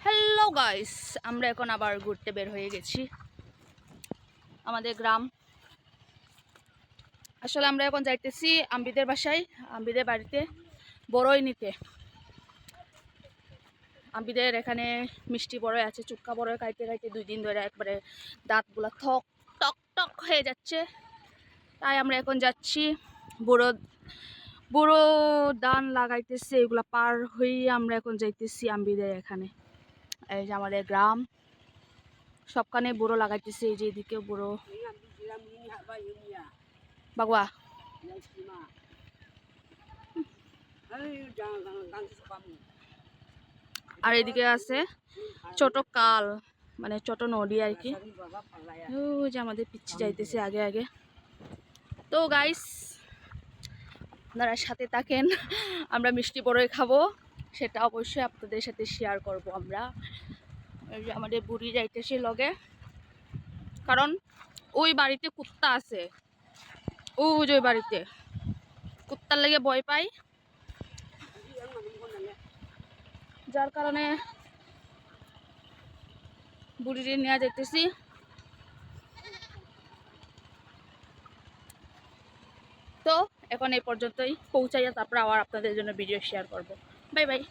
Hello guys, আমরা এখন আবার ঘুরতে বের হয়ে গেছি আমাদের গ্রাম। আসলে আমরা এখন যাইতেছি আম্বিদের বাসায়, আম্বিদের বাড়িতে বড়ই নিতে। আম্বিদের এখানে মিষ্টি বড়ই আছে, চুটকা বড়ই খাইতে খাইতে 2 দিন ধরে একবারে দাঁতগুলা টক টক হয়ে যাচ্ছে। তাই আমরা এখন যাচ্ছি, বুড়ো বুড়ো ধান লাগাইতেছে, এগুলা পার হয়ে আমরা এখন যাইতেছি আম্বিদের এখানে। এই যে আমাদের গ্রাম, সবখানে বুড়ো লাগাইতেছে। এই যে এদিকে বুড়ো বাগুয়া, আর এদিকে আছে ছোট কাল, মানে ছোট নদী আর কি। ওই যে আমাদের পিচ্ছি যাইতেছে আগে আগে। তো গাইস, আপনারা সাথে থাকেন, আমরা মিষ্টি বড়ই খাবো, সেটা অবশ্যই আপনাদের সাথে শেয়ার করব আমরা। এই যে আমাদের বুড়ি যাইতেছে লগে, কারণ ওই বাড়িতে কুত্তা আছে, ওই যে ওই বাড়িতে কুত্তার লেগে ভয় পাই, যার কারণে বুড়িরে নিয়ে যাইতেছি। তো এখন এই পর্যন্তই, পৌঁছাইয়া তারপর আবার আপনাদের জন্য ভিডিও শেয়ার করব। Bye bye.